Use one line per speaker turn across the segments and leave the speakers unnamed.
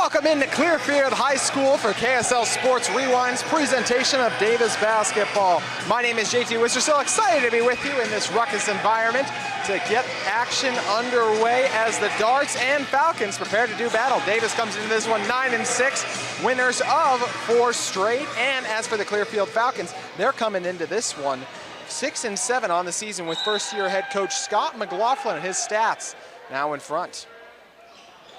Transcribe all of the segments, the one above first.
Welcome into Clearfield High School for KSL Sports Rewind's presentation of Davis basketball. My name is JT Wisser, so excited to be with you in this ruckus environment to get action underway as the Darts and Falcons prepare to do battle. Davis comes into this one 9-6, winners of 4 straight. And as for the Clearfield Falcons, they're coming into this one 6-7 on the season with first-year head coach Scott McLaughlin and his stats now in front.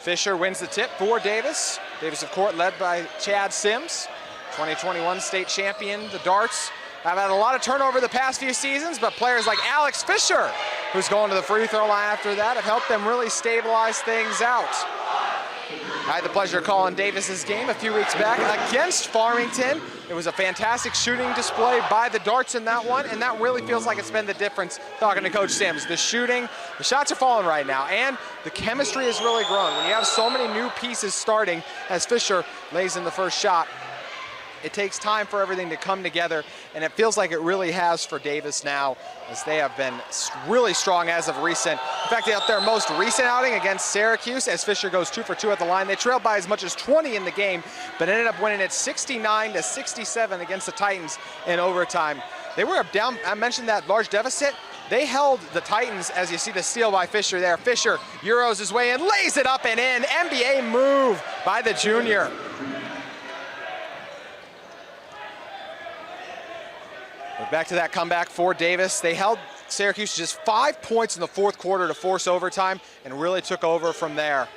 Fisher wins the tip for Davis. Davis of court led by Chad Sims, 2021 state champion. The Darts have had a lot of turnover the past few seasons, but players like Alex Fisher, who's going to the free throw line after that, have helped them really stabilize things out. I had the pleasure of calling Davis's game a few weeks back against Farmington. It was a fantastic shooting display by the Darts in that one, and that really feels like it's been the difference talking to Coach Sims. The shooting, the shots are falling right now, and the chemistry has really grown. When you have so many new pieces starting, as Fisher lays in the first shot, it takes time for everything to come together, and it feels like it really has for Davis now, as they have been really strong as of recent. In fact, they have their most recent outing against Syracuse, as Fisher goes 2 for 2 at the line. They trailed by as much as 20 in the game, but ended up winning it 69-67 against the Titans in overtime. They were up down, I mentioned that large deficit. They held the Titans, as you see the steal by Fisher there. Fisher Euros his way in, lays it up and in. NBA move by the junior. But back to that comeback for Davis. They held Syracuse to just 5 points in the fourth quarter to force overtime and really took over from there.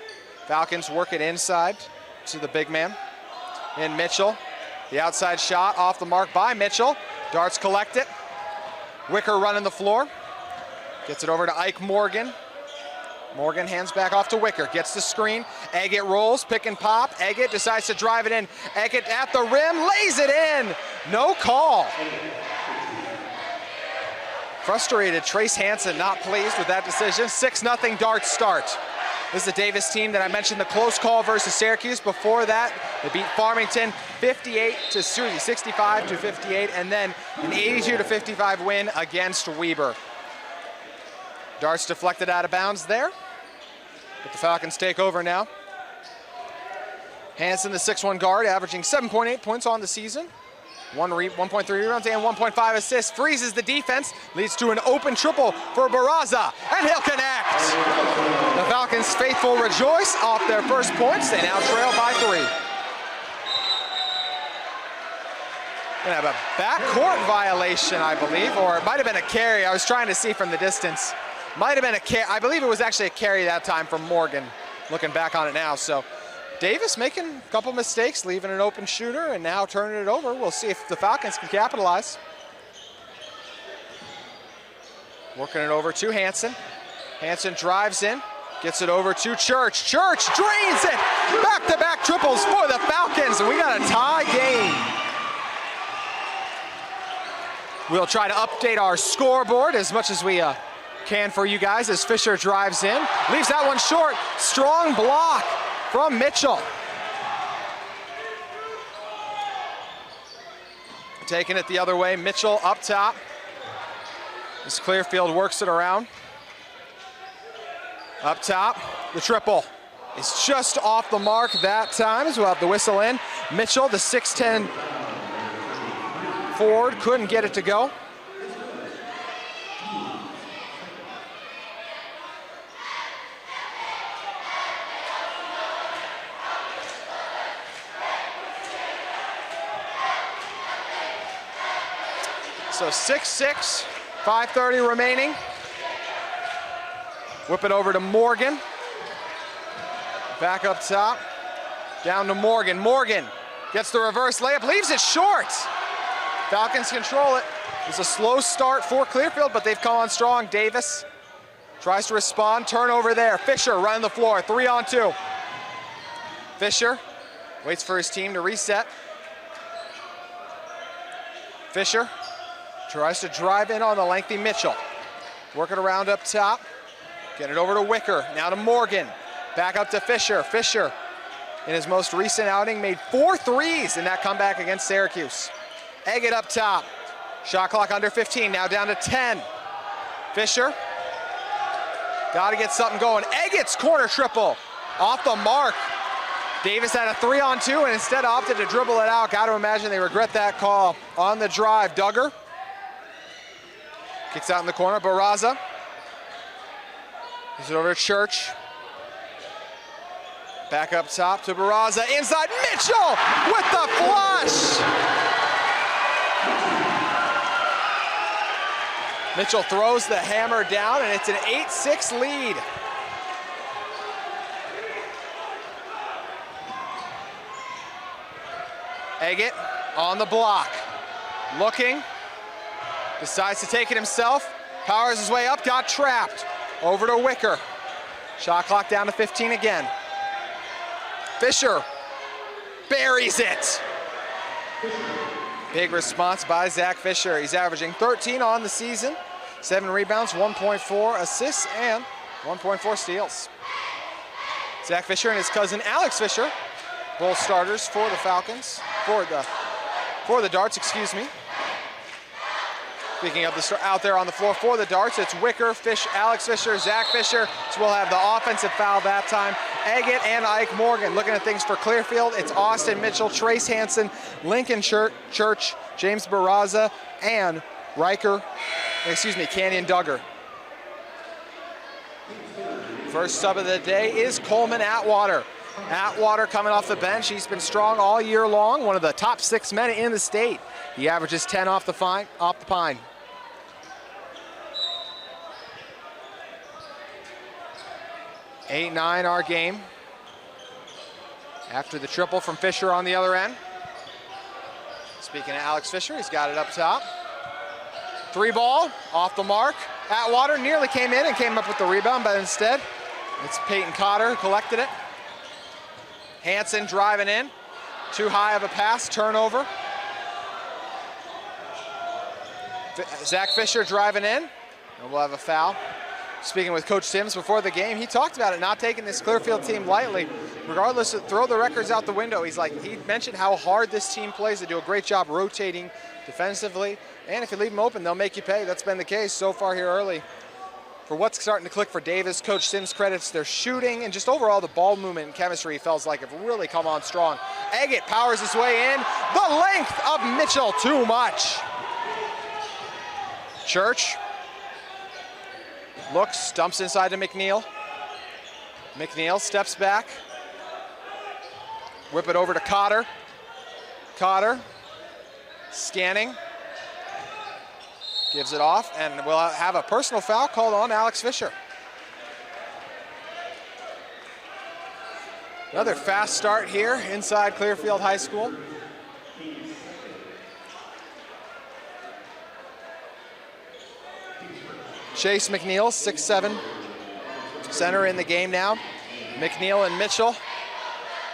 Falcons work it inside to the big man in Mitchell. The outside shot off the mark by Mitchell. Darts collect it. Wicker running the floor. Gets it over to Ike Morgan. Morgan hands back off to Wicker, gets the screen. Eggett rolls, pick and pop. Eggett decides to drive it in. Eggett at the rim, lays it in. No call. Frustrated Trace Hansen, not pleased with that decision. 6-0 Darts start. This is the Davis team that I mentioned, the close call versus Syracuse. Before that, they beat Farmington 65-58, and then an 82-55 win against Weber. Darts deflected out of bounds there, but the Falcons take over now. Hansen, the 6'1 guard, averaging 7.8 points on the season. 1.3 rebounds and 1.5 assists, freezes the defense, leads to an open triple for Barraza, and he'll connect. The Falcons faithful rejoice off their first points. They now trail by 3. Gonna have a backcourt violation, I believe, or it might have been a carry. I was trying to see from the distance. Might have been a carry. I believe it was actually a carry that time from Morgan, looking back on it now. So Davis making a couple mistakes, leaving an open shooter, and now turning it over. We'll see if the Falcons can capitalize. Working it over to Hansen. Hansen drives in, gets it over to Church. Church drains it! Back-to-back triples for the Falcons, and we got a tie game. We'll try to update our scoreboard as much as we can for you guys as Fisher drives in. Leaves that one short. Strong block from Mitchell. Taking it the other way, Mitchell up top. As Clearfield works it around. Up top, the triple is just off the mark that time, as we'll have the whistle in. Mitchell, the 6'10 forward, couldn't get it to go. So 6-6, 5:30 remaining. Whip it over to Morgan. Back up top, down to Morgan. Morgan gets the reverse layup, leaves it short. Falcons control it. It's a slow start for Clearfield, but they've come on strong. Davis tries to respond, turnover there. Fisher running the floor, 3-on-2. Fisher waits for his team to reset. Fisher tries to drive in on the lengthy Mitchell. Working around up top. Get it over to Wicker, now to Morgan. Back up to Fisher. Fisher, in his most recent outing, made 4 threes in that comeback against Syracuse. Eggett up top. Shot clock under 15, now down to 10. Fisher, got to get something going. Eggett's corner triple, off the mark. Davis had a 3-on-2 and instead opted to dribble it out. Got to imagine they regret that call. On the drive, Duggar kicks out in the corner. Barraza gives it over to Church. Back up top to Barraza. Inside, Mitchell with the flush. Mitchell throws the hammer down, and it's an 8-6 lead. Eggett on the block, looking, decides to take it himself, powers his way up, got trapped. Over to Wicker. Shot clock down to 15 again. Fisher buries it. Big response by Zach Fisher. He's averaging 13 on the season, 7 rebounds, 1.4 assists, and 1.4 steals. Zach Fisher and his cousin Alex Fisher, both starters for the Falcons, for the Darts, excuse me. Speaking of the out there on the floor for the Darts, it's Wicker, Alex Fisher, Zach Fisher. So we'll have the offensive foul that time. Eggett and Ike Morgan. Looking at things for Clearfield, it's Austin Mitchell, Trace Hansen, Lincoln Church, James Barraza, and Canyon Duggar. First sub of the day is Coleman Atwater. Atwater coming off the bench. He's been strong all year long, one of the top 6 men in the state. He averages 10 off the pine. 8-9 our game. After the triple from Fisher on the other end. Speaking of Alex Fisher, he's got it up top. 3-ball, off the mark. Atwater nearly came in and came up with the rebound, but instead, it's Peyton Cotter who collected it. Hansen driving in. Too high of a pass, turnover. Zach Fisher driving in, and we'll have a foul. Speaking with Coach Sims before the game, he talked about it, not taking this Clearfield team lightly. Regardless of throw the records out the window, he mentioned how hard this team plays. They do a great job rotating defensively, and if you leave them open, they'll make you pay. That's been the case so far here early. For what's starting to click for Davis, Coach Sims credits their shooting and just overall the ball movement and chemistry feels like have really come on strong. Eggett powers his way in. The length of Mitchell, too much. Church looks, dumps inside to McNeil. McNeil steps back. Whip it over to Cotter. Cotter scanning. Gives it off, and we'll have a personal foul called on Alex Fisher. Another fast start here inside Clearfield High School. Chase McNeil, 6'7", center in the game now. McNeil and Mitchell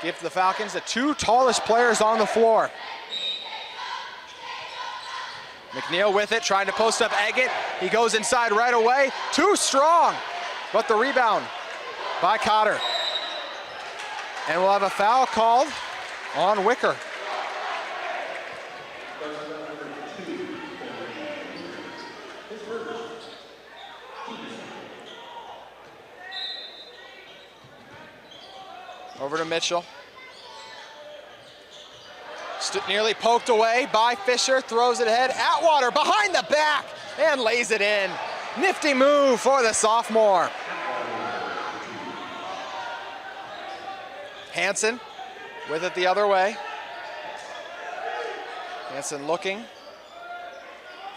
give the Falcons the 2 tallest players on the floor. McNeil with it, trying to post up Eggett. He goes inside right away. Too strong, but the rebound by Cotter. And we'll have a foul called on Wicker. Over to Mitchell. Nearly poked away by Fisher, throws it ahead. Atwater behind the back and lays it in. Nifty move for the sophomore. Hansen with it the other way. Hansen looking.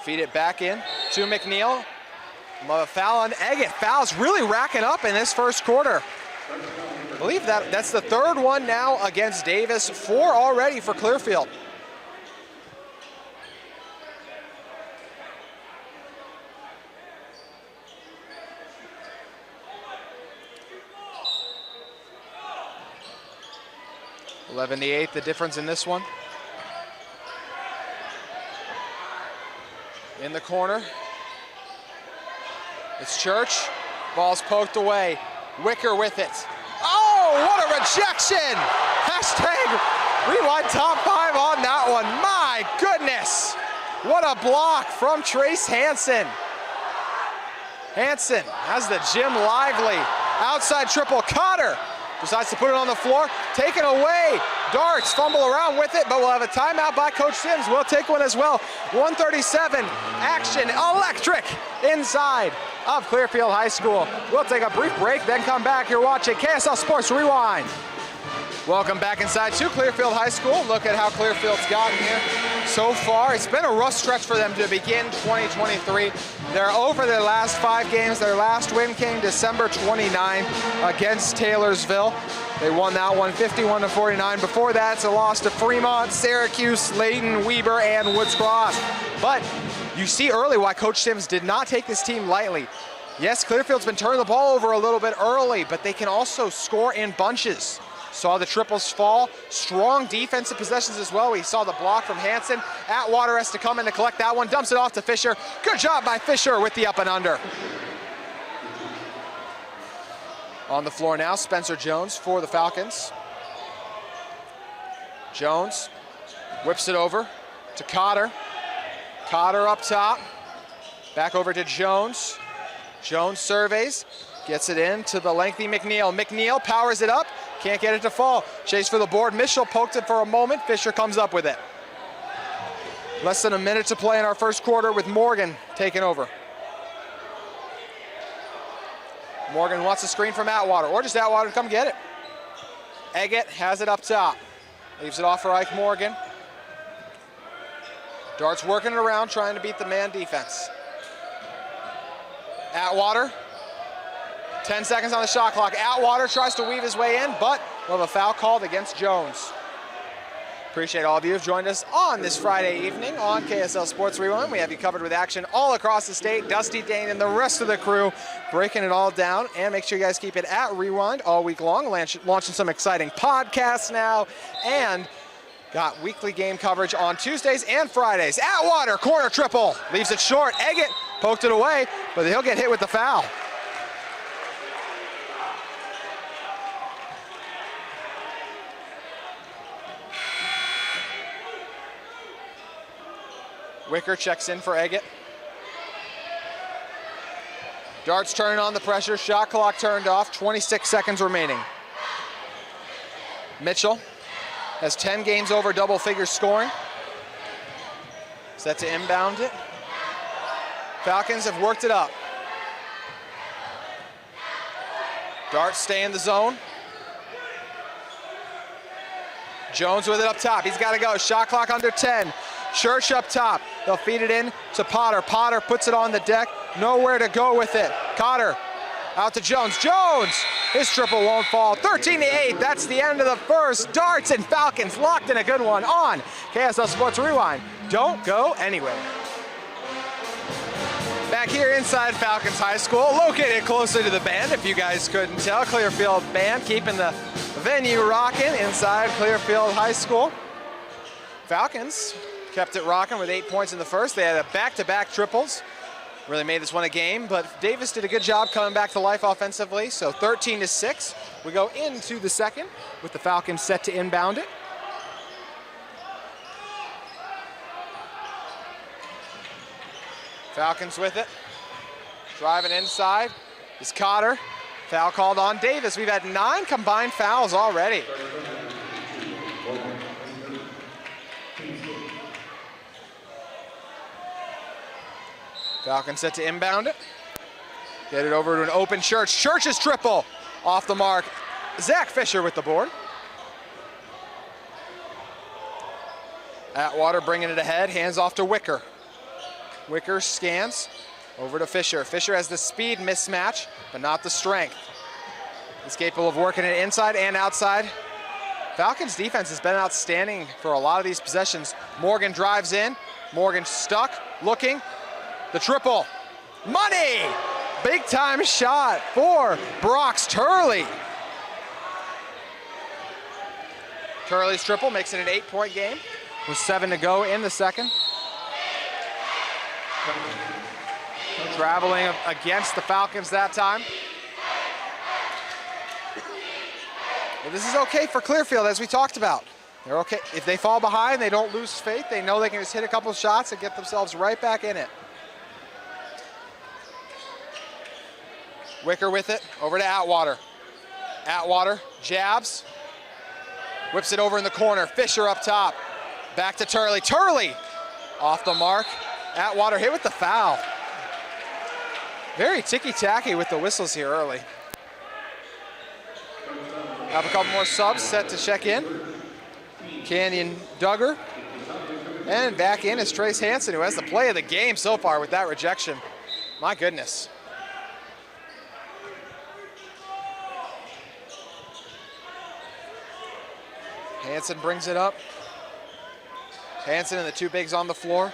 Feed it back in to McNeil. A foul on Eggett. Fouls really racking up in this first quarter. I believe that's the 3rd one now against Davis, 4 already for Clearfield. (11-8) the difference in this one. In the corner, it's Church. Ball's poked away. Wicker with it. Oh, what a rejection! Hashtag rewind top 5 on that one. My goodness! What a block from Trace Hansen. Hansen has the Jim Lively outside triple. Cotter decides to put it on the floor, taken away. Darts fumble around with it, but we'll have a timeout by Coach Sims. We'll take one as well. 1:37, action, electric inside of Clearfield High School. We'll take a brief break, then come back. You're watching KSL Sports Rewind. Welcome back inside to Clearfield High School. Look at how Clearfield's gotten here so far. It's been a rough stretch for them to begin 2023. They're over their last 5 games. Their last win came December 29 against Taylorsville. They won that one 51-49. Before that, it's a loss to Fremont, Syracuse, Layton, Weber, and Woods Cross. But you see early why Coach Sims did not take this team lightly. Yes, Clearfield's been turning the ball over a little bit early, but they can also score in bunches. Saw the triples fall, strong defensive possessions as well. We saw the block from Hansen. Atwater has to come in to collect that one, dumps it off to Fisher. Good job by Fisher with the up and under. On the floor now, Spencer Jones for the Falcons. Jones whips it over to Cotter. Cotter up top, back over to Jones. Jones surveys, gets it in to the lengthy McNeil. McNeil powers it up. Can't get it to fall. Chase for the board. Mitchell poked it for a moment. Fisher comes up with it. Less than a minute to play in our first quarter with Morgan taking over. Morgan wants a screen from Atwater, or just Atwater to come get it. Eggett has it up top. Leaves it off for Ike Morgan. Darts working it around, trying to beat the man defense. Atwater. 10 seconds on the shot clock. Atwater tries to weave his way in, but we'll have a foul called against Jones. Appreciate all of you who've joined us on this Friday evening on KSL Sports Rewind. We have you covered with action all across the state. Dusty Dane and the rest of the crew breaking it all down. And make sure you guys keep it at Rewind all week long. Launching some exciting podcasts now. And got weekly game coverage on Tuesdays and Fridays. Atwater, corner triple. Leaves it short. Eggett poked it away, but he'll get hit with the foul. Wicker checks in for Eggett. Darts turning on the pressure. Shot clock turned off. 26 seconds remaining. Mitchell has 10 games over double figures scoring. Set to inbound it. Falcons have worked it up. Darts stay in the zone. Jones with it up top. He's got to go. Shot clock under 10. Church up top. They'll feed it in to Potter. Potter puts it on the deck. Nowhere to go with it. Cotter out to Jones. Jones! His triple won't fall. 13-8. That's the end of the first. Darts and Falcons locked in a good one on KSL Sports Rewind. Don't go anywhere. Back here inside Falcons High School, located closely to the band, if you guys couldn't tell. Clearfield band keeping the venue rocking inside Clearfield High School. Falcons kept it rocking with 8 points in the first. They had a back-to-back triples. Really made this one a game, but Davis did a good job coming back to life offensively. So 13-6. We go into the second with the Falcons set to inbound it. Falcons with it. Driving inside is Cotter. Foul called on Davis. We've had 9 combined fouls already. Falcons set to inbound it. Get it over to an open Church. Church's triple off the mark. Zach Fisher with the board. Atwater bringing it ahead. Hands off to Wicker. Wicker scans over to Fisher. Fisher has the speed mismatch, but not the strength. He's capable of working it inside and outside. Falcons defense has been outstanding for a lot of these possessions. Morgan drives in. Morgan stuck, looking. The triple. Money! Big time shot for Brox Turley. Turley's triple makes it an 8-point game with 7 to go in the second. Traveling against the Falcons that time. Well, this is okay for Clearfield, as we talked about. They're okay. If they fall behind, they don't lose faith. They know they can just hit a couple shots and get themselves right back in it. Wicker with it, over to Atwater. Atwater jabs, whips it over in the corner. Fisher up top, back to Turley. Turley off the mark. Atwater hit with the foul. Very ticky-tacky with the whistles here early. Have a couple more subs set to check in. Canyon Duggar. And back in is Trace Hansen, who has the play of the game so far with that rejection. My goodness. Hansen brings it up. Hansen and the two bigs on the floor.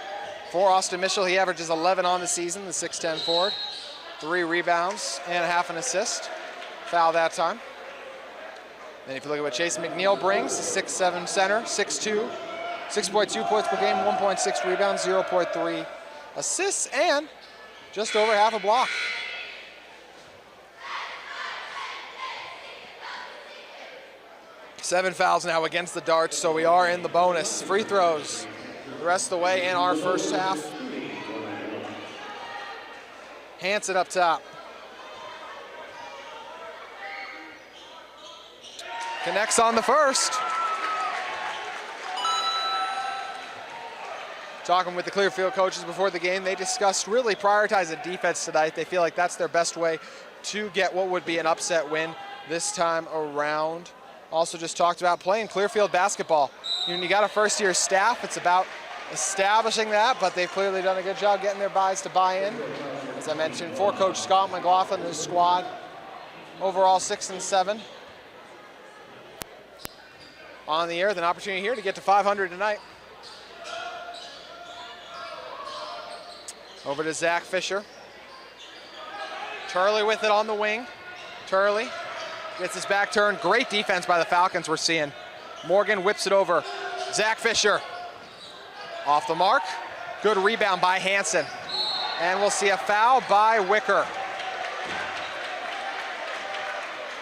For Austin Mitchell, he averages 11 on the season, the 6'10 forward. 3 rebounds and a half an assist. Foul that time. Then if you look at what Chase McNeil brings, the 6'7 center, 6'2, 6.2 points per game, 1.6 rebounds, 0.3 assists, and just over half a block. Seven fouls now against the Darts, so we are in the bonus. Free throws the rest of the way in our first half. Hansen up top. Connects on the first. Talking with the Clearfield coaches before the game, they discussed really prioritizing defense tonight. They feel like that's their best way to get what would be an upset win this time around. Also just talked about playing Clearfield basketball. When you got a first-year staff, it's about establishing that, but they've clearly done a good job getting their guys to buy in. As I mentioned, for Coach Scott McLaughlin and his squad, overall 6-7. On the air with an opportunity here to get to 500 tonight. Over to Zach Fisher. Turley with it on the wing. Turley gets his back turned. Great defense by the Falcons we're seeing. Morgan whips it over. Zach Fisher off the mark. Good rebound by Hansen. And we'll see a foul by Wicker.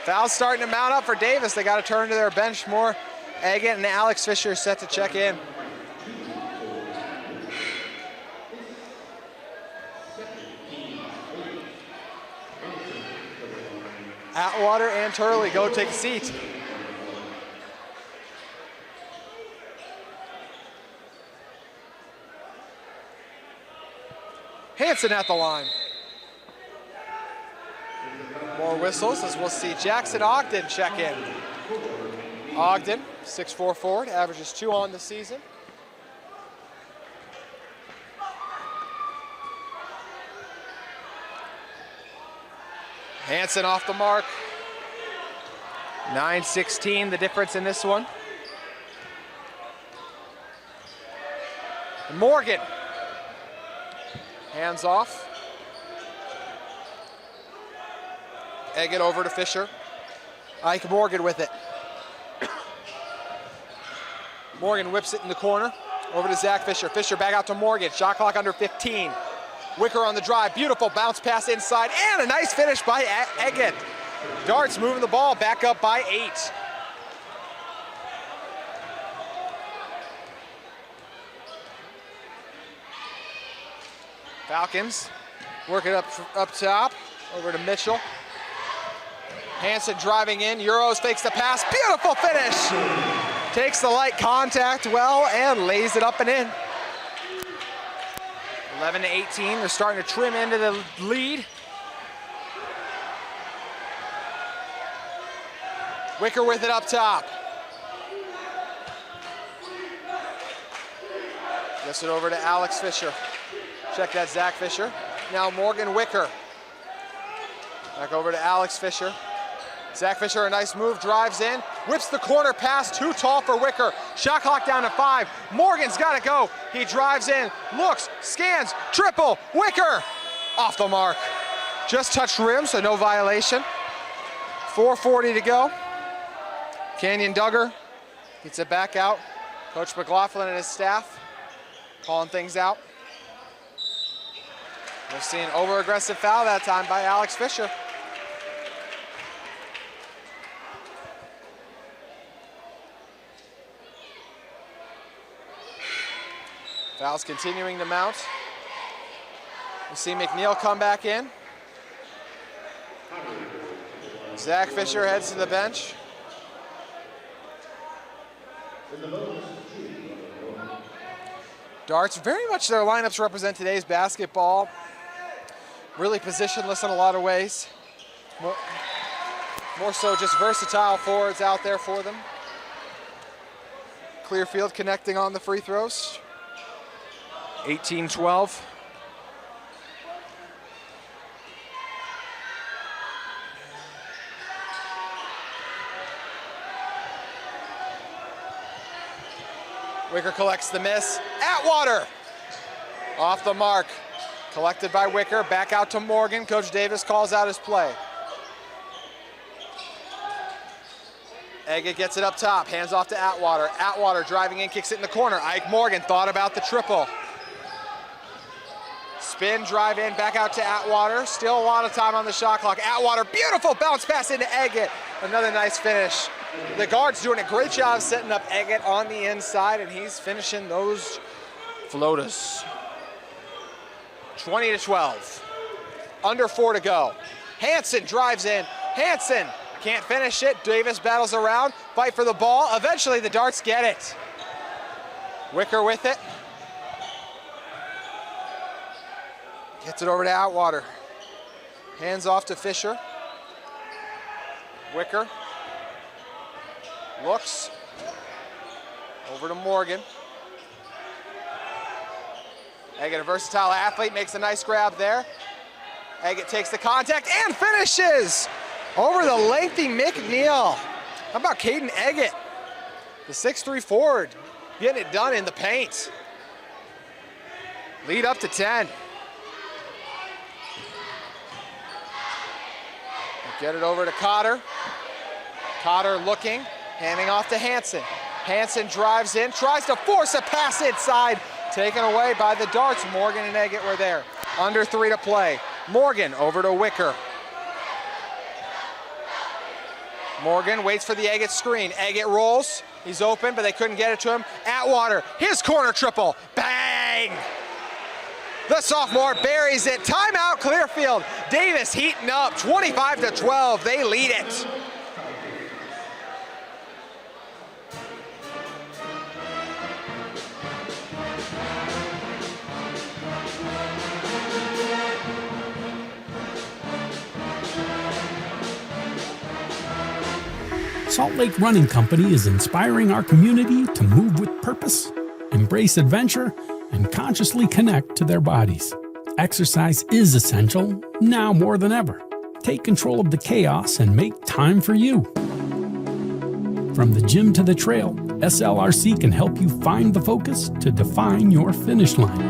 Foul's starting to mount up for Davis. They got to turn to their bench more. Eggett and Alex Fisher set to check in. Atwater and Turley go take a seat. Hansen at the line. More whistles as we'll see Jackson Ogden check in. Ogden, 6'4 forward, averages 2 on the season. Hansen off the mark. 9-16, the difference in this one. Morgan. Hands off. Eggett over to Fisher. Ike Morgan with it. Morgan whips it in the corner. Over to Zach Fisher. Fisher back out to Morgan. Shot clock under 15. Wicker on the drive. Beautiful bounce pass inside. And a nice finish by Eggett. Darts moving the ball back up by 8. Falcons work it up top. Over to Mitchell. Hansen driving in. Euros fakes the pass. Beautiful finish. Takes the light contact well and lays it up and in. 11-18, they're starting to trim into the lead. Wicker with it up top. Gets it over to Alex Fisher. Check that, Zach Fisher. Now Morgan Wicker. Back over to Alex Fisher. Zach Fisher, a nice move, drives in, whips the corner pass, too tall for Wicker. Shot clock down to 5. Morgan's got to go. He drives in, looks, scans, triple, Wicker off the mark. Just touched rim, so no violation. 4:40 to go. Canyon Duggar gets it back out. Coach McLaughlin and his staff calling things out. We'll see an over-aggressive foul that time by Alex Fisher. Fouls continuing to mount. We'll see McNeil come back in. Zach Fisher heads to the bench. Darts, very much their lineups represent today's basketball. Really positionless in a lot of ways. More so just versatile forwards out there for them. Clearfield connecting on the free throws. 18-12. Wicker collects the miss. Atwater off the mark. Collected by Wicker. Back out to Morgan. Coach Davis calls out his play. Eggett gets it up top. Hands off to Atwater. Atwater driving in, kicks it in the corner. Ike Morgan thought about the triple. Spin, drive in, back out to Atwater. Still a lot of time on the shot clock. Atwater, beautiful bounce pass into Eggett. Another nice finish. The guard's doing a great job setting up Eggett on the inside, and he's finishing those floaters. 20-12. Under 4 to go. Hansen drives in. Hansen can't finish it. Davis battles around. Fight for the ball. Eventually the Darts get it. Wicker with it. Gets it over to Atwater. Hands off to Fisher. Wicker. Looks. Over to Morgan. Eggett, a versatile athlete, makes a nice grab there. Eggett takes the contact and finishes over the lengthy McNeil. How about Caden Eggett? The 6'3" forward, getting it done in the paint. Lead up to 10. Get it over to Cotter. Cotter looking, handing off to Hansen. Hansen drives in, tries to force a pass inside. Taken away by the Darts. Morgan and Eggett were there. Under 3 to play. Morgan over to Wicker. Morgan waits for the Eggett screen. Eggett rolls. He's open, but they couldn't get it to him. Atwater, his corner triple. Bang! The sophomore buries it. Timeout, Clearfield. Davis heating up. 25-12. They lead it.
Salt Lake Running Company is inspiring our community to move with purpose, embrace adventure, and consciously connect to their bodies. Exercise is essential, now more than ever. Take control of the chaos and make time for you. From the gym to the trail, SLRC can help you find the focus to define your finish line.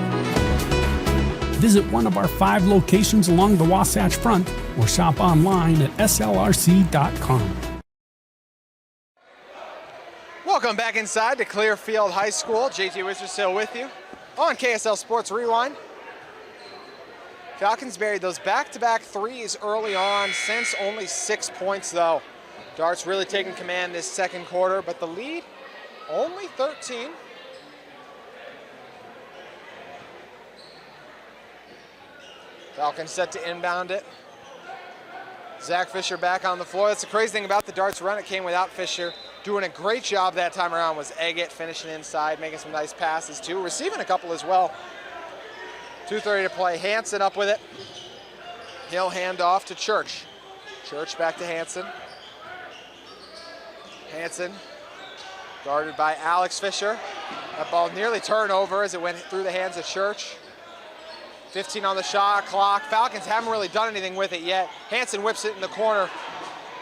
Visit one of our 5 locations along the Wasatch Front or shop online at slrc.com.
Welcome back inside to Clearfield High School. JT Wizard still with you on KSL Sports Rewind. Falcons buried those back-to-back threes early on, since only 6 points though. Darts really taking command this second quarter, but the lead only 13. Falcons set to inbound it. Zach Fisher back on the floor. That's the crazy thing about the Darts run. It came without Fisher. Doing a great job that time around was Eggett, finishing inside, making some nice passes too, receiving a couple as well. 2:30 to play. Hansen up with it. He'll hand off to Church. Church back to Hansen. Hansen guarded by Alex Fisher. That ball nearly turned over as it went through the hands of Church. 15 on the shot clock. Falcons haven't really done anything with it yet. Hansen whips it in the corner.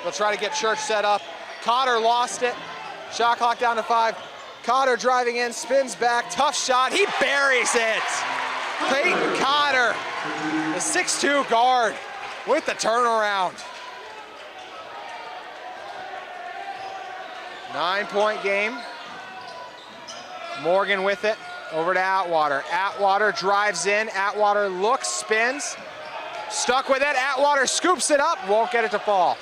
They'll try to get Church set up. Cotter lost it. Shot clock down to 5. Cotter driving in, spins back, tough shot. He buries it. Peyton Cotter, the 6'2" guard with the turnaround. 9-point game. Morgan with it, over to Atwater. Atwater drives in, Atwater looks, spins, stuck with it. Atwater scoops it up, won't get it to fall.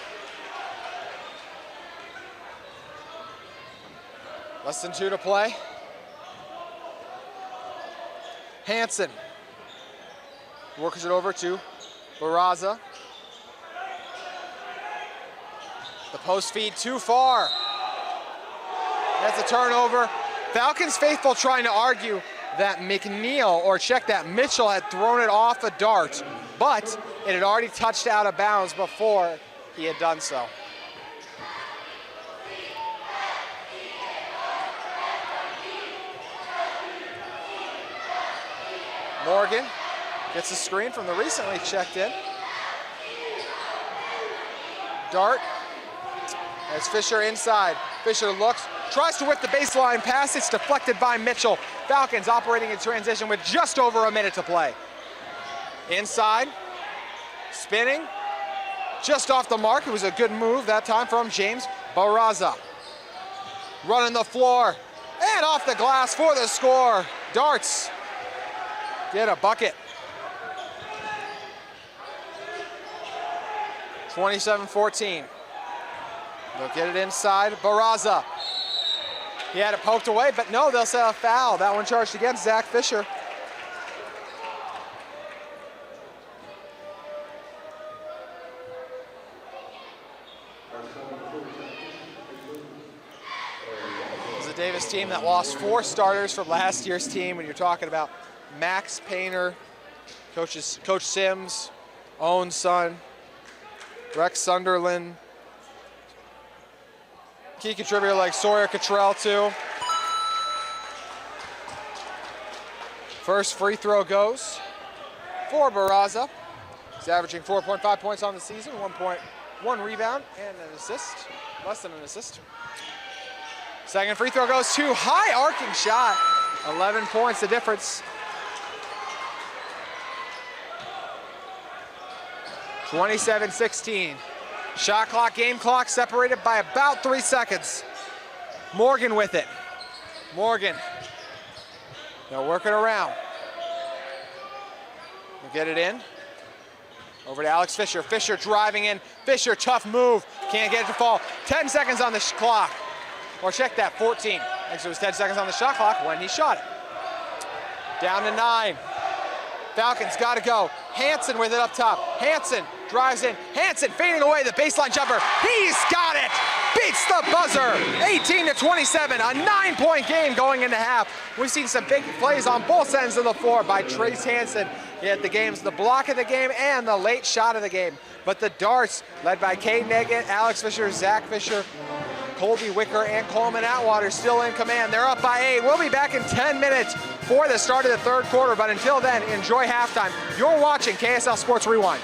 Less than 2 to play. Hansen works it over to Barraza. The post feed too far. That's a turnover. Falcons faithful trying to argue that McNeil, or check that Mitchell, had thrown it off a dart, but it had already touched out of bounds before he had done so. Morgan gets a screen from the recently checked in. Dart as Fisher inside. Fisher looks, tries to whip the baseline pass. It's deflected by Mitchell. Falcons operating in transition with just over a minute to play. Inside, spinning, just off the mark. It was a good move that time from James Barraza. Running the floor and off the glass for the score. Darts get a bucket. 27-14. They'll get it inside. Barraza. He had it poked away, but no, they'll say a foul. That one charged against Zach Fisher. This is a Davis team that lost 4 starters from last year's team. When you're talking about Max Painter, Coach Sims, Owen's son, Rex Sunderland, key contributor like Sawyer Cottrell too. First free throw goes for Barraza. He's averaging 4.5 points on the season, 1.1 rebound and an assist, less than an assist. Second free throw goes too high, arcing shot. 11 points the difference. 27-16. Shot clock, game clock separated by about 3 seconds. Morgan with it. Morgan. They'll work it around. They'll get it in. Over to Alex Fisher. Fisher driving in. Fisher, tough move. Can't get it to fall. 10 seconds on the clock. Or check that, 14. Actually, it was 10 seconds on the shot clock when he shot it. Down to 9. Falcons got to go. Hansen with it up top. Hansen drives in. Hansen fading away the baseline jumper. He's got it. Beats the buzzer. 18-27. A 9-point game going into half. We've seen some big plays on both ends of the floor by Trace Hansen. He had the block of the game and the late shot of the game. But the darts, led by Cade Neggett, Alex Fisher, Zach Fisher, Colby Wicker, and Coleman Atwater, still in command. They're up by 8. We'll be back in 10 minutes for the start of the third quarter. But until then, enjoy halftime. You're watching KSL Sports Rewind.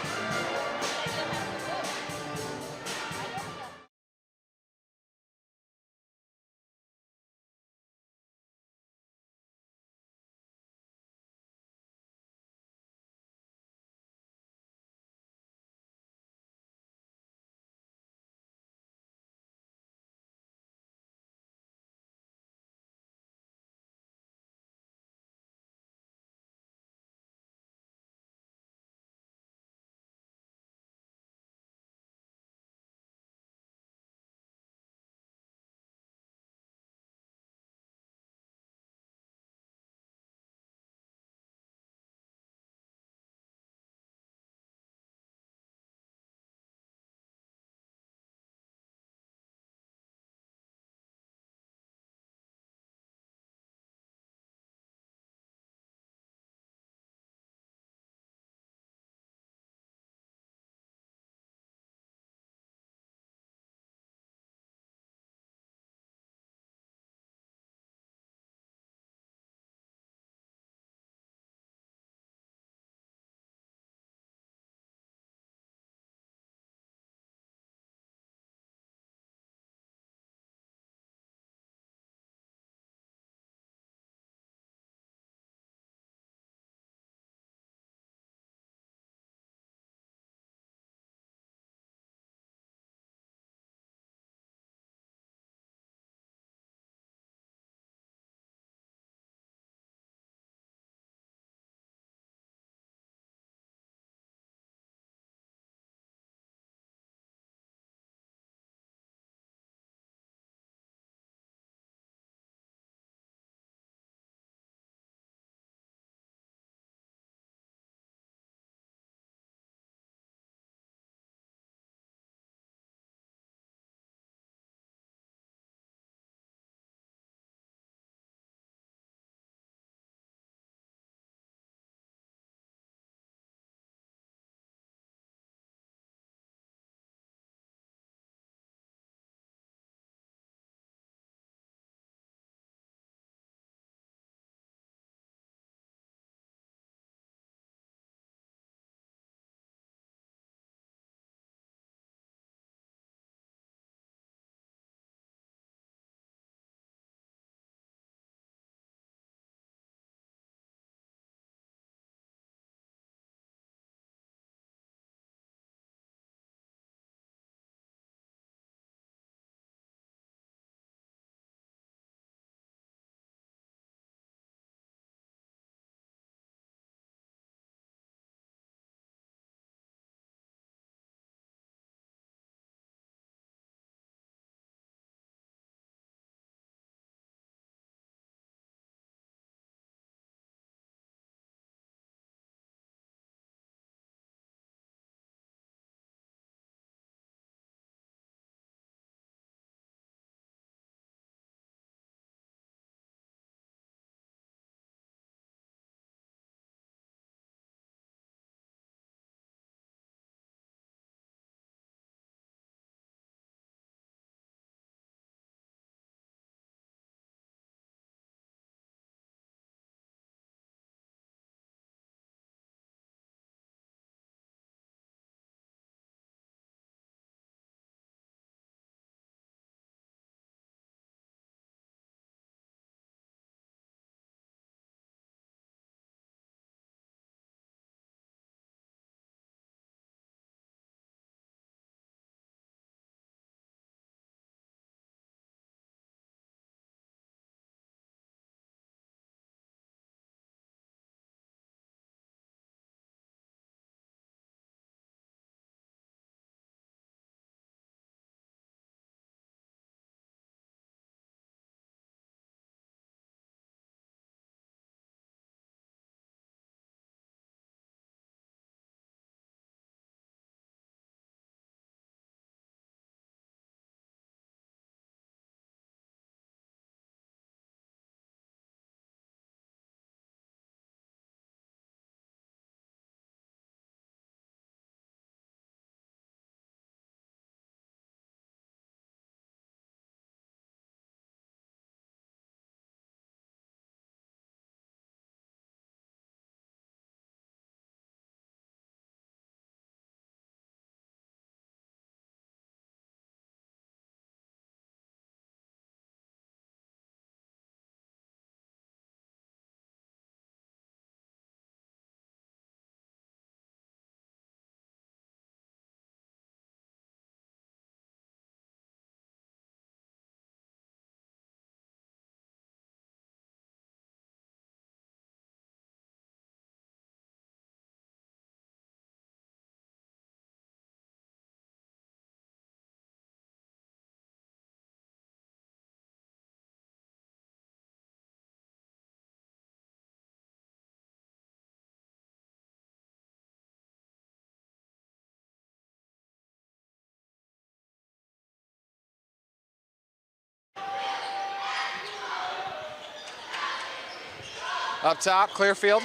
Up top, Clearfield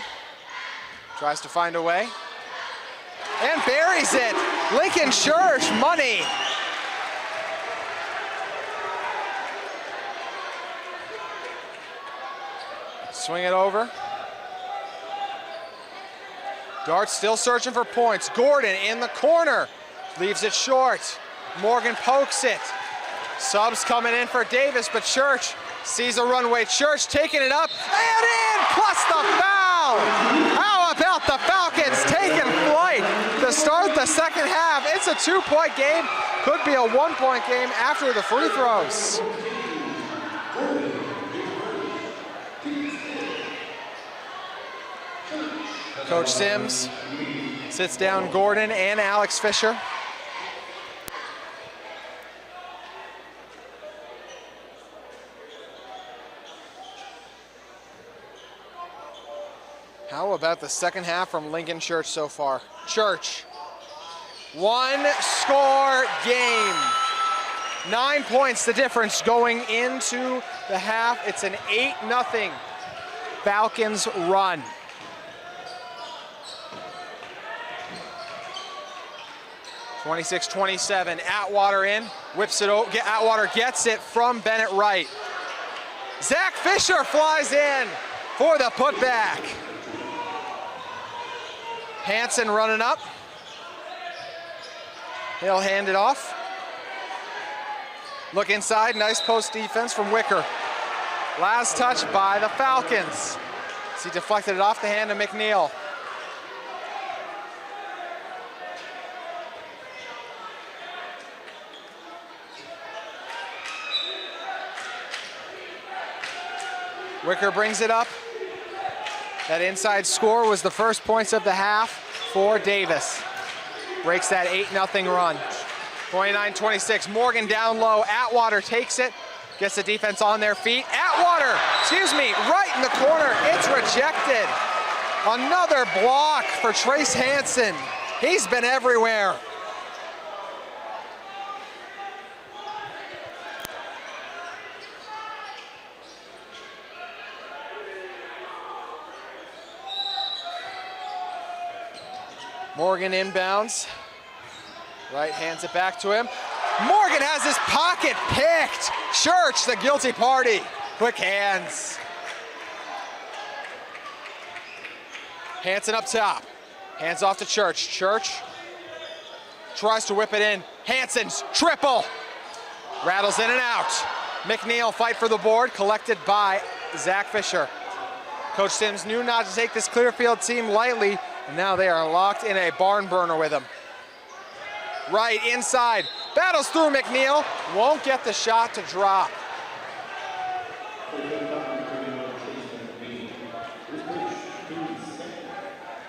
tries to find a way and buries it. Lincoln Church, money. Swing it over. Dart still searching for points. Gordon in the corner, leaves it short. Morgan pokes it. Subs coming in for Davis, but Church sees a runway. Church taking it up and in, plus the foul. How about the Falcons taking flight to start the second half? It's a 2-point game, could be a 1-point game after the free throws. Coach Sims sits down Gordon and Alex Fisher. How about the second half from Lincoln Church so far? Church, 1-score game. 9 points the difference going into the half. It's an 8-0 Falcons run. (26-27), Atwater in, whips it over, Atwater gets it from Bennett Wright. Zach Fisher flies in for the putback. Hansen running up. He'll hand it off. Look inside, nice post defense from Wicker. Last touch by the Falcons. He deflected it off the hand of McNeil. Wicker brings it up. That inside score was the first points of the half for Davis. Breaks that 8-0 run. 29-26, Morgan down low. Atwater takes it, gets the defense on their feet. Atwater, right in the corner. It's rejected. Another block for Trace Hansen. He's been everywhere. Morgan inbounds. Wright hands it back to him. Morgan has his pocket picked. Church, the guilty party. Quick hands. Hansen up top. Hands off to Church. Church tries to whip it in. Hansen's triple. Rattles in and out. McNeil fight for the board, collected by Zach Fisher. Coach Sims knew not to take this Clearfield team lightly, and now they are locked in a barn burner with him. Right inside, battles through McNeil, won't get the shot to drop.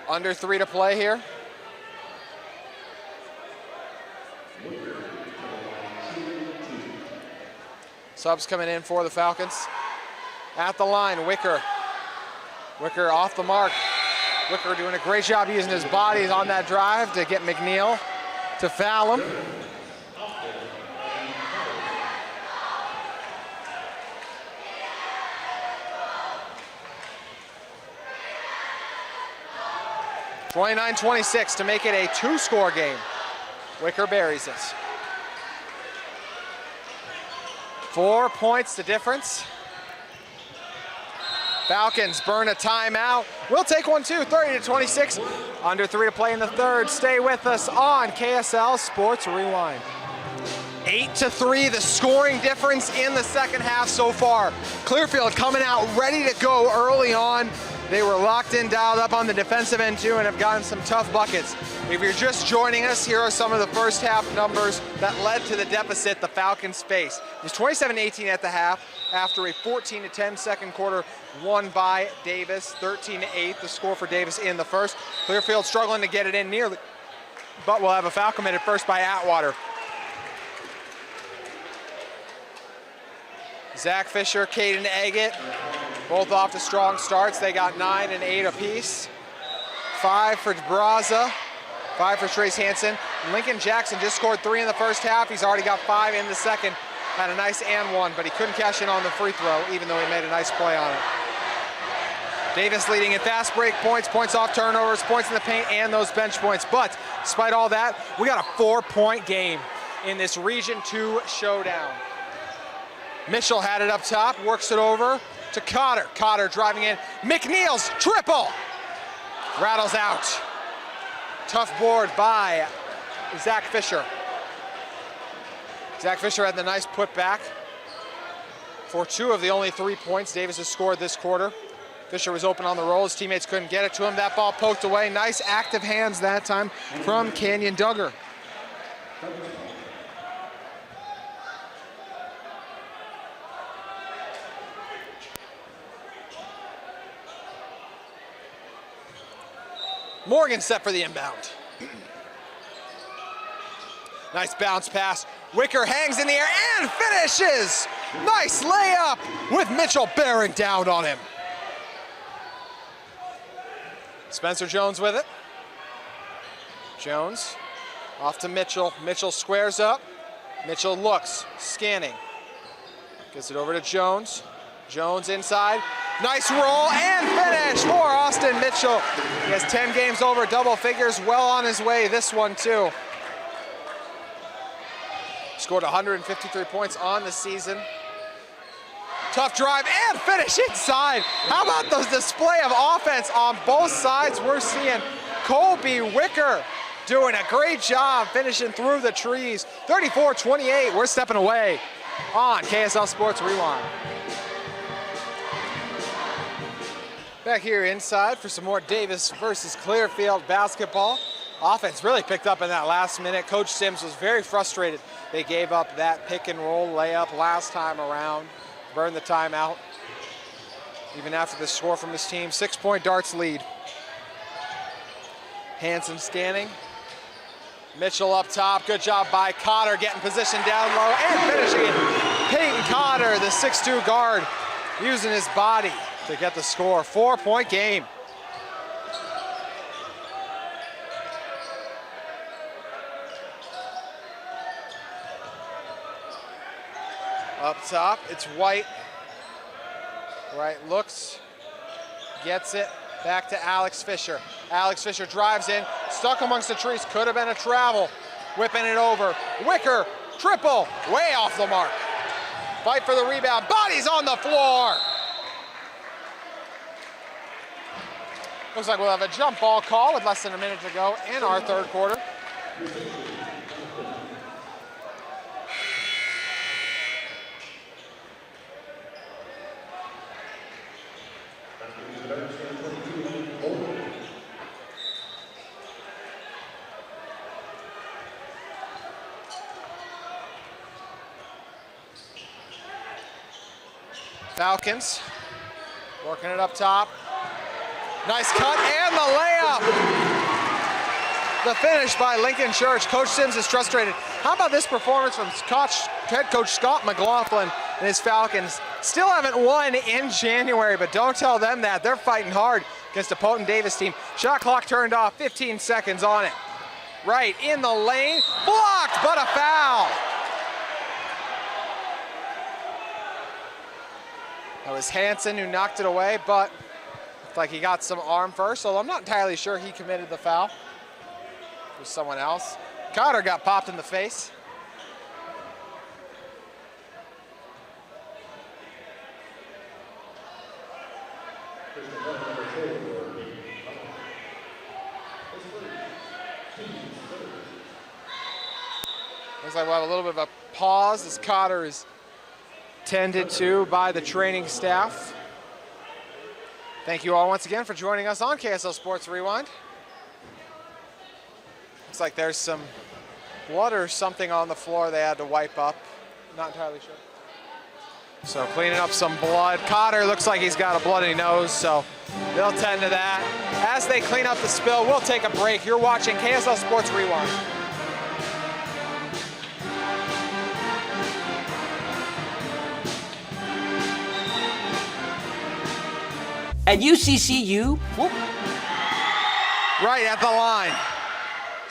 Under 3 to play here. Subs coming in for the Falcons. At the line, Wicker. Wicker off the mark. Wicker doing a great job using his body on that drive to get McNeil to foul him. (29-26) to make it a 2-score game. Wicker buries it. 4 points the difference. Falcons burn a timeout. We'll take one too, 30-26. Under 3 to play in the third. Stay with us on KSL Sports Rewind. 8-3, the scoring difference in the second half so far. Clearfield coming out ready to go early on. They were locked in, dialed up on the defensive end too, and have gotten some tough buckets. If you're just joining us, here are some of the first half numbers that led to the deficit the Falcons faced. It was 27-18 at the half after a 14-10 second quarter won by Davis. 13-8 the score for Davis in the first. Clearfield struggling to get it in nearly, but we'll have a foul committed first by Atwater. Zach Fisher, Caden Eggett, both off to strong starts. They got 9 and 8 apiece. 5 for Braza, 5 for Trace Hansen. Lincoln Jackson just scored 3 in the first half. He's already got 5 in the second. Had a nice and one, but he couldn't cash in on the free throw, even though he made a nice play on it. Davis leading in fast break points, points off turnovers, points in the paint, and those bench points. But despite all that, we got a 4-point game in this Region 2 showdown. Mitchell had it up top, works it over to Cotter. Cotter driving in. McNeil's triple. Rattles out. Tough board by Zach Fisher. Zach Fisher had the nice putback for 2 of the only 3 points Davis has scored this quarter. Fisher was open on the roll. His teammates couldn't get it to him. That ball poked away. Nice active hands that time from Canyon Duggar. Morgan set for the inbound. Nice bounce pass. Wicker hangs in the air and finishes. Nice layup with Mitchell bearing down on him. Spencer Jones with it. Jones off to Mitchell. Mitchell squares up. Mitchell looks, scanning. Gets it over to Jones. Jones inside. Nice roll and finish for Austin Mitchell. He has 10 games over double figures, well on his way this one too. Scored 153 points on the season. Tough drive and finish inside. How about the display of offense on both sides? We're seeing Colby Wicker doing a great job finishing through the trees. 34-28, we're stepping away on KSL Sports Rewind. Back here inside for some more Davis versus Clearfield basketball. Offense really picked up in that last minute. Coach Sims was very frustrated. They gave up that pick and roll layup last time around. Burned the timeout. Even after the score from his team, 6-point Darts lead. Hanson scanning. Mitchell up top, good job by Cotter getting position down low and finishing it. Peyton Cotter, the 6'2 guard, using his body to get the score. 4-point game. Up top, it's White. White looks, gets it, back to Alex Fisher. Alex Fisher drives in, stuck amongst the trees, could have been a travel. Whipping it over, Wicker, triple, way off the mark. Fight for the rebound, bodies on the floor. Looks like we'll have a jump ball call with less than a minute to go in our third quarter. Falcons working it up top. Nice cut and the layup. The finish by Lincoln Church. Coach Sims is frustrated. How about this performance from head coach Scott McLaughlin and his Falcons? Still haven't won in January, but don't tell them that. They're fighting hard against a potent Davis team. Shot clock turned off, 15 seconds on it. Right in the lane, blocked, but a foul. That was Hanson who knocked it away, but looked like he got some arm first, so I'm not entirely sure he committed the foul. It was someone else. Cotter got popped in the face. Looks like we'll have a little bit of a pause as Cotter is tended to by the training staff. Thank you all once again for joining us on KSL Sports Rewind. Looks like there's some blood or something on the floor they had to wipe up. Not entirely sure. So cleaning up some blood. Cotter looks like he's got a bloody nose, so they'll tend to that. As they clean up the spill, we'll take a break. You're watching KSL Sports Rewind.
At UCCU, whoop.
Right at the line.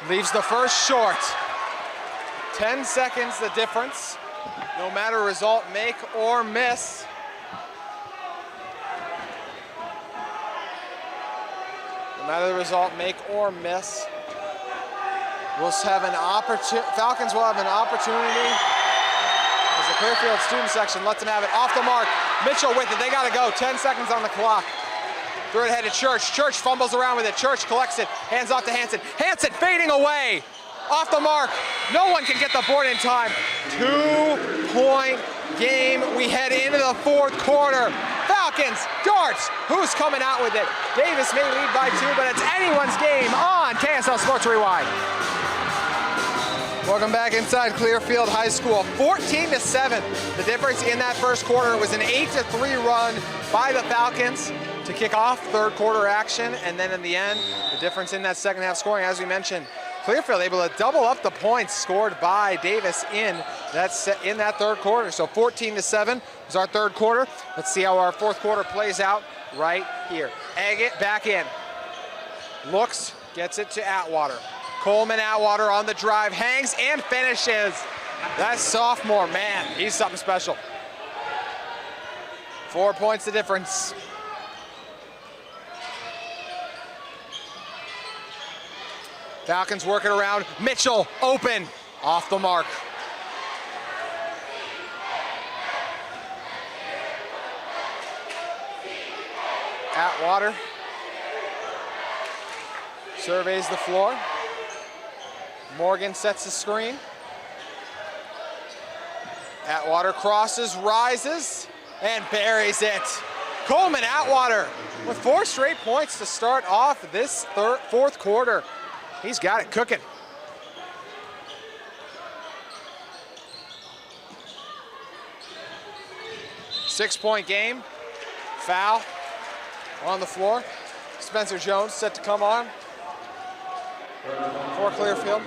Leaves the first short. 10 seconds the difference. No matter result, make or miss. No matter the result, make or miss. We'll have an opportunity. Falcons will have an opportunity as the Clearfield student section lets them have it. Off the mark. Mitchell with it. They got to go. 10 seconds on the clock. Through it ahead to Church. Church fumbles around with it. Church collects it. Hands off to Hansen. Hansen fading away. Off the mark. No one can get the board in time. 2-point game. We head into the fourth quarter. Falcons, Darts, who's coming out with it? Davis may lead by 2, but it's anyone's game on KSL Sports Rewind. Welcome back inside Clearfield High School. 14-7. The difference in that first quarter was an 8-3 run by the Falcons to kick off third quarter action, and then in the end, the difference in that second half scoring, as we mentioned, Clearfield able to double up the points scored by Davis in that third quarter. So 14-7 is our third quarter. Let's see how our fourth quarter plays out right here. Agate back in. Looks, gets it to Atwater. Coleman Atwater on the drive, hangs and finishes. That sophomore, man, he's something special. 4 points the difference. Falcons working around. Mitchell open, off the mark. Atwater surveys the floor. Morgan sets the screen. Atwater crosses, rises, and buries it. Coleman Atwater with 4 straight points to start off this fourth quarter. He's got it cooking. Six-point game. Foul on the floor. Spencer Jones set to come on for Clearfield.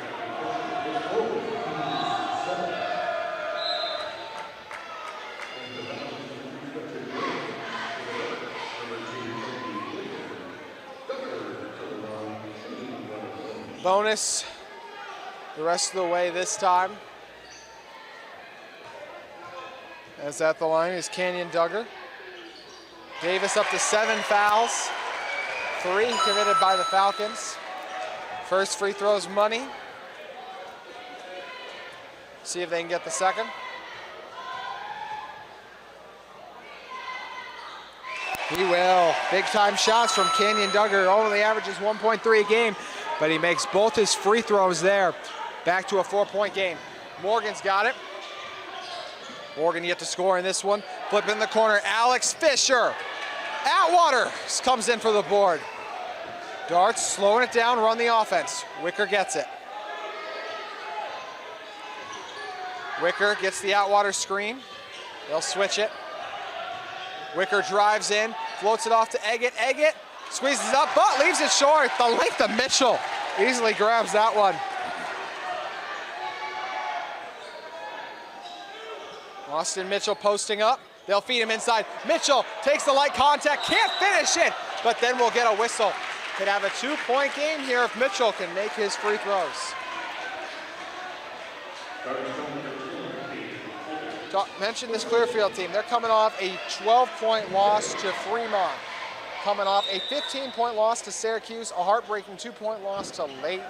Bonus the rest of the way this time. As at the line is Canyon Duggar. Davis up to 7 fouls. 3 committed by the Falcons. First free throw's money. See if they can get the second. He will. Big time shots from Canyon Duggar. Only averages 1.3 a game, but he makes both his free throws there. Back to a 4-point game. Morgan's got it. Morgan yet to score in this one. Flip in the corner, Alex Fisher. Atwater comes in for the board. Darts slowing it down, run the offense. Wicker gets it. Wicker gets the Atwater screen. They'll switch it. Wicker drives in, floats it off to Eggett. Eggett squeezes up, but leaves it short. The length of Mitchell easily grabs that one. Austin Mitchell posting up. They'll feed him inside. Mitchell takes the light contact, can't finish it, but then we'll get a whistle. Could have a 2-point game here if Mitchell can make his free throws. Mentioned this Clearfield team. They're coming off a 12-point loss to Fremont. Coming off a 15-point loss to Syracuse, a heartbreaking 2-point loss to Layton.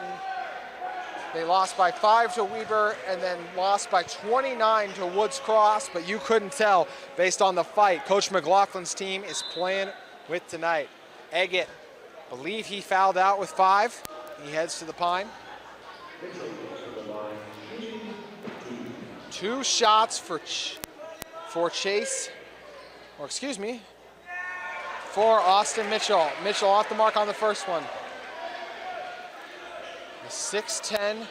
They lost by 5 to Weber and then lost by 29 to Woods Cross, but you couldn't tell based on the fight Coach McLaughlin's team is playing with tonight. Eggett, believe he fouled out with 5. He heads to the Pine. 2 shots for Chase, or excuse me, for Austin Mitchell. Mitchell off the mark on the first one. A 6'10"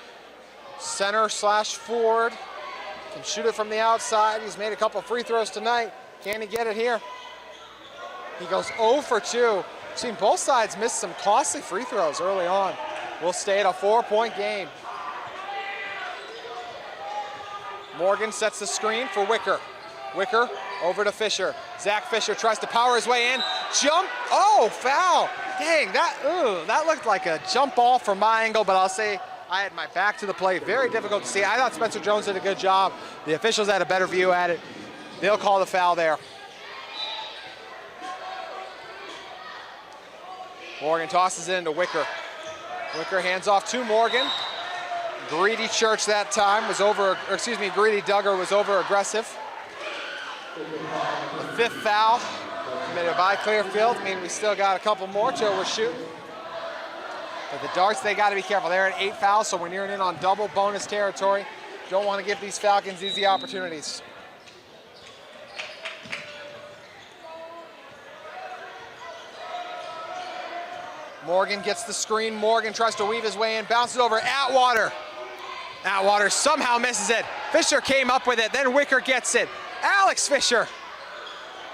center/forward. Can shoot it from the outside. He's made a couple free throws tonight. Can he get it here? He goes 0 for 2. Seen both sides miss some costly free throws early on. We'll stay at a 4-point game. Morgan sets the screen for Wicker. Wicker over to Fisher. Zach Fisher tries to power his way in. Jump, oh, foul. Dang, that looked like a jump ball from my angle, but I'll say I had my back to the play. Very difficult to see. I thought Spencer Jones did a good job. The officials had a better view at it. They'll call the foul there. Morgan tosses it into Wicker. Wicker hands off to Morgan. Greedy Church that time was Greedy Duggar was over aggressive. The fifth foul committed by Clearfield. I mean, we still got a couple more till we're shooting. But the Darts, they got to be careful. They're at 8 fouls, so we're nearing in on double bonus territory. Don't want to give these Falcons easy opportunities. Morgan gets the screen. Morgan tries to weave his way in, bounces over Atwater. Atwater somehow misses it. Fisher came up with it, then Wicker gets it. Alex Fisher.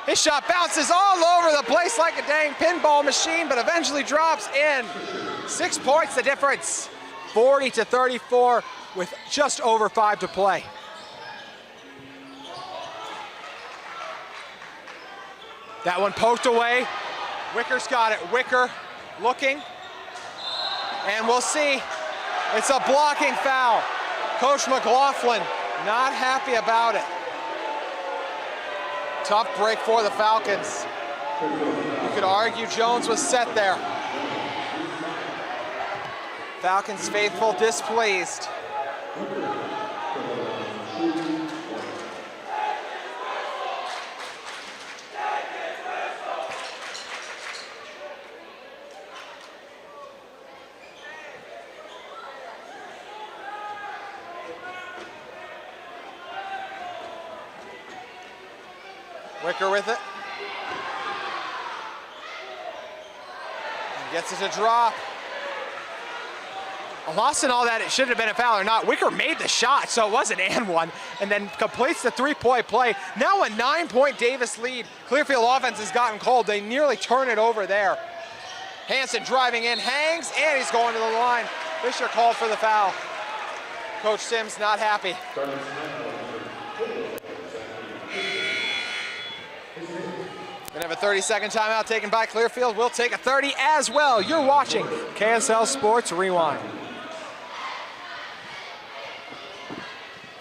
His shot bounces all over the place like a dang pinball machine, but eventually drops in. 6 points the difference. 40-34 with just over 5 to play. That one poked away. Wicker's got it. Wicker looking. And we'll see. It's a blocking foul. Coach McLaughlin not happy about it. Tough break for the Falcons. You could argue Jones was set there. Falcons faithful displeased. Wicker with it. And gets it to drop. Lost in all that, it should have been a foul or not. Wicker made the shot, so it was an and one, and then completes the 3-point play. Now a 9-point Davis lead. Clearfield offense has gotten cold. They nearly turn it over there. Hansen driving in, hangs, and he's going to the line. Fisher called for the foul. Coach Sims not happy. Gonna have a 30-second timeout taken by Clearfield. We'll take a 30 as well. You're watching KSL Sports Rewind.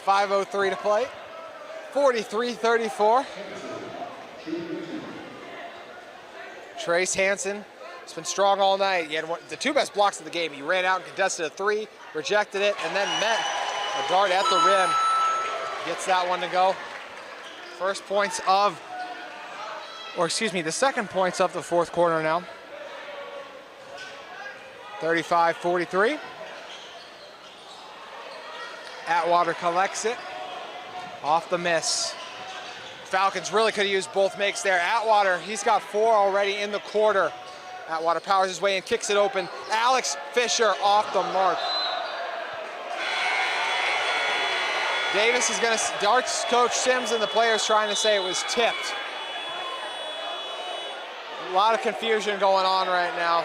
5:03 to play. 43-34. Trace Hansen has been strong all night. He had the 2 best blocks of the game. He ran out and contested a 3, rejected it, and then met a dart at the rim. Gets that one to go. First points of, the second points of the fourth quarter now. 35-43. Atwater collects it off the miss. Falcons really could have used both makes there. Atwater, he's got 4 already in the quarter. Atwater powers his way and kicks it open. Alex Fisher off the mark. Davis is going to, Darts coach Sims and the players trying to say it was tipped. A lot of confusion going on right now.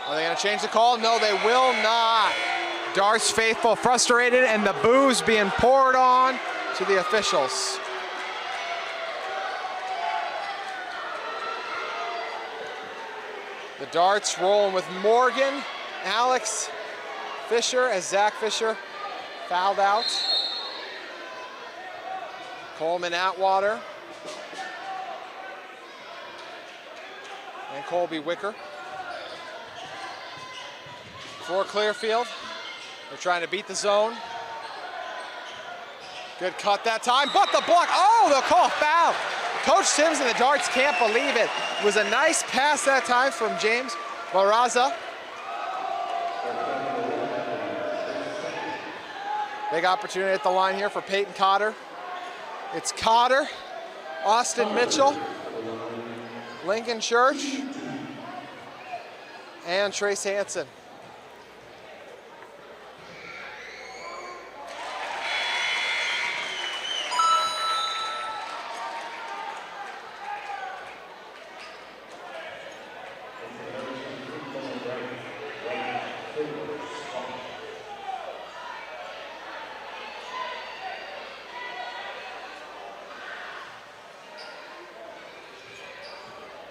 Are they going to change the call? No, they will not. Darts faithful frustrated, and the boos being poured on to the officials. The Darts rolling with Morgan, Alex Fisher, as Zach Fisher fouled out. Coleman Atwater. And Colby Wicker. For Clearfield, they're trying to beat the zone. Good cut that time, but the block, oh, they'll call foul. Coach Sims and the Darts can't believe it. It was a nice pass that time from James Barraza. Big opportunity at the line here for Peyton Cotter. It's Cotter, Austin Mitchell, Lincoln Church, and Trace Hansen.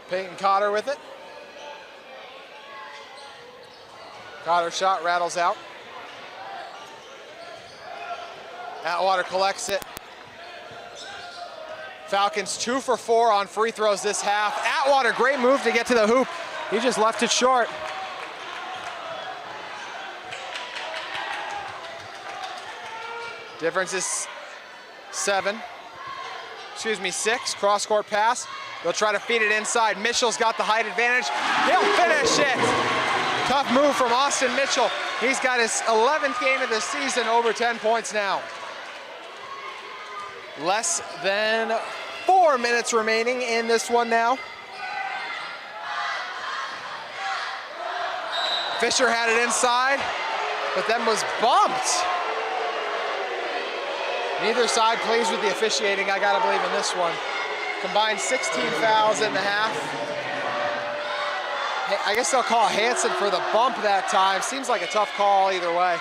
Peyton Cotter with it. Cotter's shot rattles out. Atwater collects it. Falcons 2 for 4 on free throws this half. Atwater, great move to get to the hoop. He just left it short. Difference is 6. Cross-court pass. They'll try to feed it inside. Mitchell's got the height advantage. He'll finish it. Tough move from Austin Mitchell. He's got his 11th game of the season, over 10 points now. Less than 4 minutes remaining in this one now. Fisher had it inside, but then was bumped. Neither side pleased with the officiating, I gotta believe, in this one. Combined 16 fouls in the half. I guess they'll call Hansen for the bump that time. Seems like a tough call either way.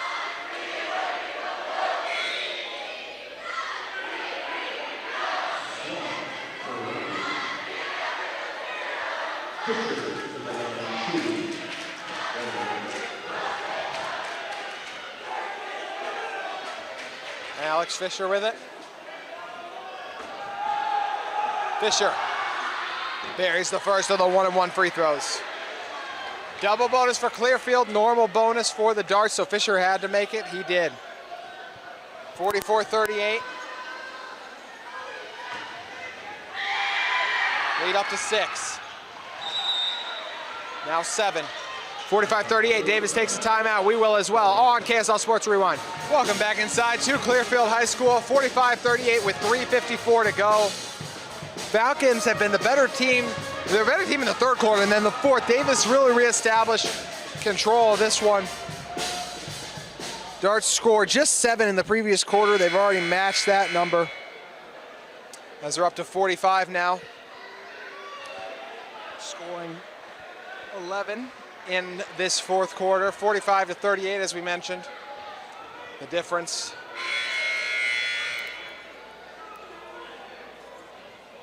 Alex Fisher with it. Fisher buries the first of the 1-and-1 free throws. Double bonus for Clearfield, normal bonus for the Darts, so Fisher had to make it. He did. 44-38. Lead up to 6. Now 7. 45-38, Davis takes a timeout. We will as well, all on KSL Sports Rewind. Welcome back inside to Clearfield High School. 45-38 with 3:54 to go. Falcons have been the better team. They're a better team in the third quarter, and then the fourth. Davis really reestablished control of this one. Darts scored just 7 in the previous quarter. They've already matched that number, as they're up to 45 now. Scoring 11 in this fourth quarter, 45-38, as we mentioned. The difference.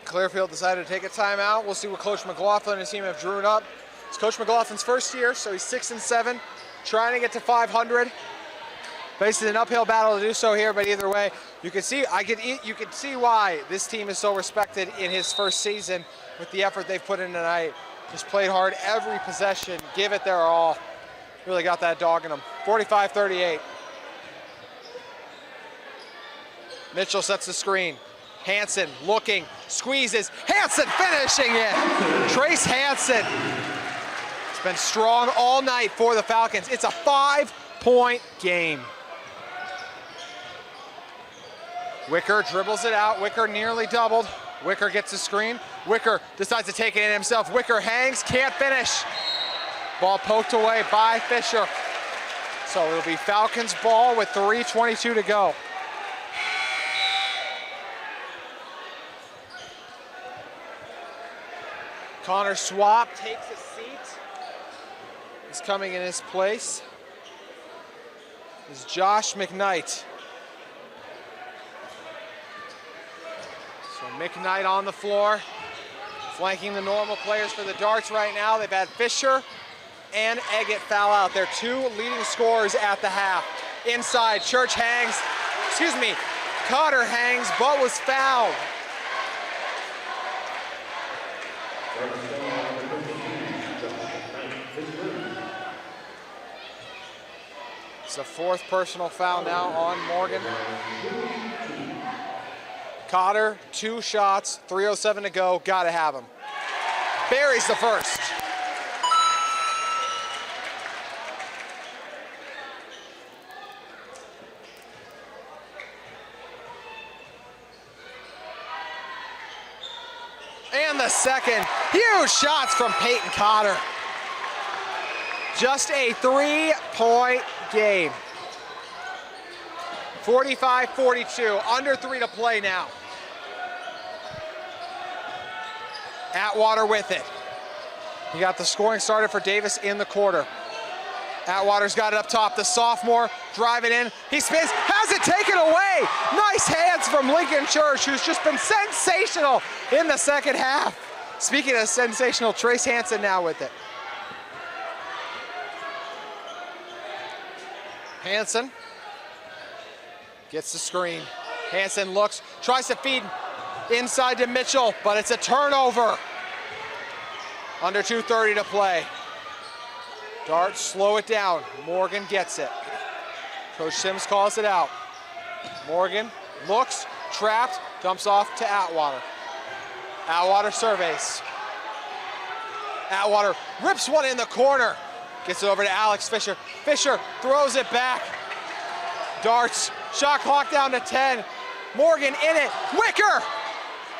Clearfield decided to take a timeout. We'll see what Coach McLaughlin and his team have drew up. It's Coach McLaughlin's first year, so he's 6-7, trying to get to 500. Faces an uphill battle to do so here, but either way, you can see why this team is so respected in his first season with the effort they've put in tonight. Just played hard every possession, give it their all. Really got that dog in them. 45-38. Mitchell sets the screen. Hansen looking, squeezes. Hansen finishing it. Trace Hansen. It's been strong all night for the Falcons. It's a 5-point game. Wicker dribbles it out. Wicker nearly doubled. Wicker gets the screen. Wicker decides to take it in himself. Wicker hangs, can't finish. Ball poked away by Fisher. So it'll be Falcons ball with 3:22 to go. Connor Swap takes a seat. He's coming in his place. Is Josh McKnight. So McKnight on the floor, flanking the normal players for the Darts right now. They've had Fisher and Eggett foul out. They're 2 leading scorers at the half. Inside, Church hangs, Cotter hangs, but was fouled. It's a 4th personal foul now on Morgan. Cotter, 2 shots, 3:07 to go, gotta have him. Buries the first. And the second. Huge shots from Peyton Cotter. Just a 3-point game. 45-42, under 3 to play now. Atwater with it. He got the scoring started for Davis in the quarter. Atwater's got it up top. The sophomore driving in. He spins, has it taken away. Nice hands from Lincoln Church, who's just been sensational in the second half. Speaking of sensational, Trace Hansen now with it. Hansen gets the screen. Hansen looks, tries to feed inside to Mitchell, but it's a turnover. Under 2:30 to play. Darts slow it down. Morgan gets it. Coach Sims calls it out. Morgan looks, trapped, dumps off to Atwater. Atwater surveys. Atwater rips one in the corner. Gets it over to Alex Fisher. Fisher throws it back. Darts, shot clock down to 10. Morgan in it. Wicker!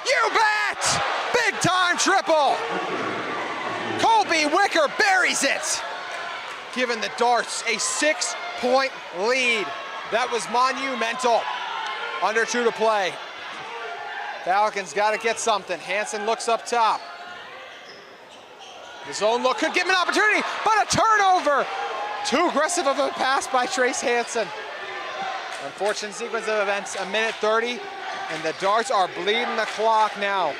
You bet! Big time triple! Colby Wicker buries it, giving the Darts a 6-point lead. That was monumental. Under 2 to play. Falcons got to get something. Hansen looks up top. The zone look could give him an opportunity, but a turnover. Too aggressive of a pass by Trace Hansen. Unfortunate sequence of events, a minute 30, and the Darts are bleeding the clock now.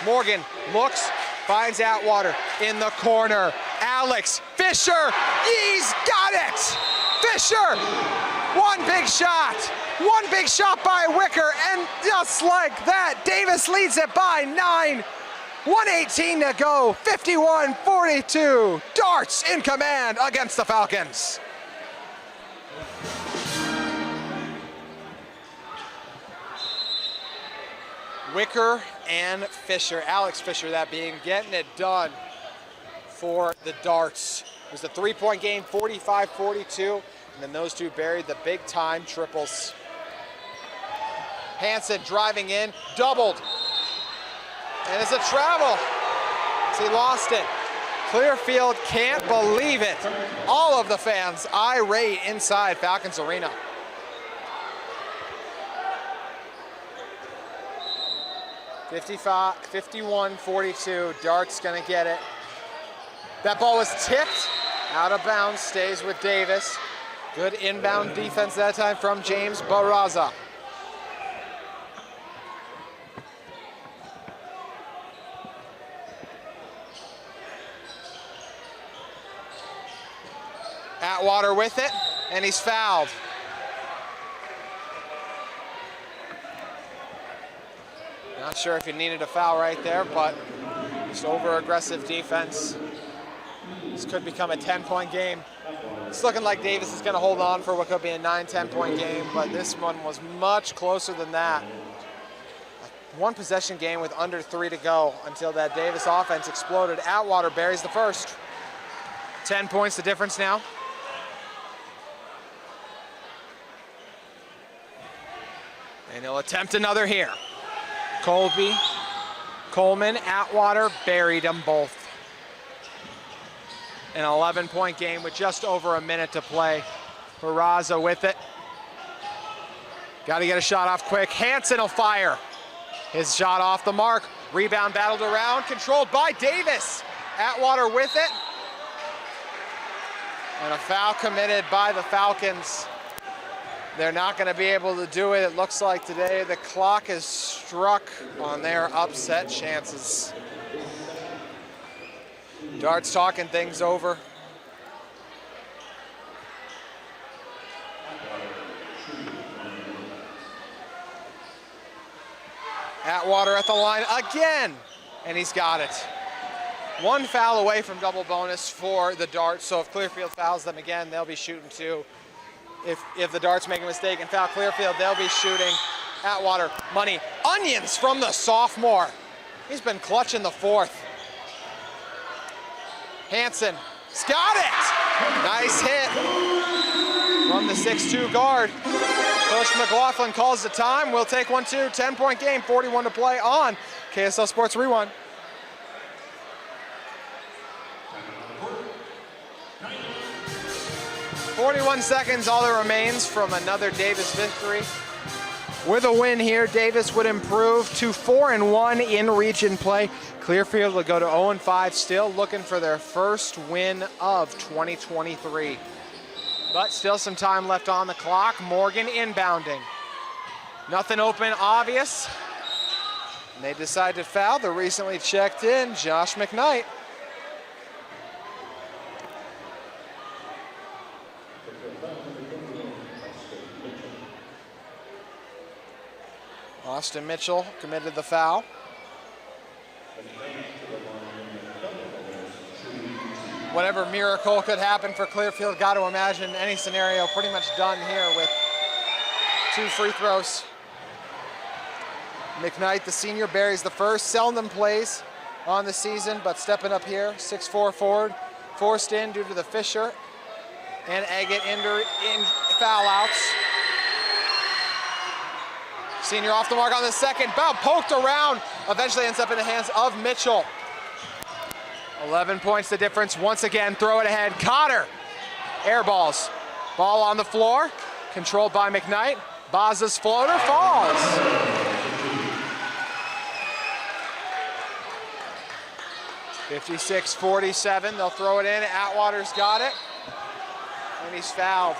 Morgan looks, finds Atwater in the corner. Alex Fisher, he's got it! Fisher, one big shot by Wicker, and just like that, Davis leads it by 9. 1:18 to go, 51-42. Darts in command against the Falcons. Wicker and Fisher, Alex Fisher that being, getting it done for the Darts. It was a 3-point game, 45-42, and then those two buried the big time triples. Hansen driving in, doubled, and it's a travel. He lost it. Clearfield can't believe it. All of the fans irate inside Falcons Arena. (55) 51-42, Darts gonna get it. That ball was tipped, out of bounds, stays with Davis. Good inbound defense that time from James Barraza. Atwater with it, and he's fouled. Not sure if he needed a foul right there, but just over-aggressive defense. This could become a 10-point game. It's looking like Davis is gonna hold on for what could be a 9-10 point game, but this one was much closer than that. A one possession game with under 3 to go until that Davis offense exploded. Atwater buries the first. 10 points the difference now. And he'll attempt another here. Colby, Coleman, Atwater buried them both. An 11-point game with just over a minute to play. Barraza with it. Got to get a shot off quick. Hansen will fire. His shot off the mark. Rebound battled around, controlled by Davis. Atwater with it. And a foul committed by the Falcons. They're not going to be able to do it. It looks like today the clock is struck on their upset chances. Darts talking things over. Atwater at the line again, and he's got it. One foul away from double bonus for the Darts, so if Clearfield fouls them again, they'll be shooting 2. If the Darts make a mistake and foul Clearfield, they'll be shooting. Atwater, money, onions from the sophomore. He's been clutch in the 4th. Hansen, he's got it! Nice hit from the 6'2 guard. Coach McLaughlin calls the time. We'll take 1-2, 10-point game, 41 to play on KSL Sports Rewind. .41 seconds, all that remains from another Davis victory. With a win here, Davis would improve to 4-1 in region play. Clearfield would go to 0-5, still looking for their first win of 2023. But still some time left on the clock. Morgan inbounding. Nothing open, obvious. And they decide to foul the recently checked in Josh McKnight. Austin Mitchell committed the foul. Whatever miracle could happen for Clearfield, got to imagine any scenario pretty much done here with 2 free throws. McKnight, the senior, buries the first. Seldom plays on the season, but stepping up here, 6'4" forward, forced in due to the Fisher and Agate in foul outs. Senior off the mark on the second, poked around, eventually ends up in the hands of Mitchell. 11 points the difference. Once again, throw it ahead. Cotter, air balls. Ball on the floor, controlled by McKnight. Baza's floater falls. (56-47). They'll throw it in. Atwater's got it, and he's fouled.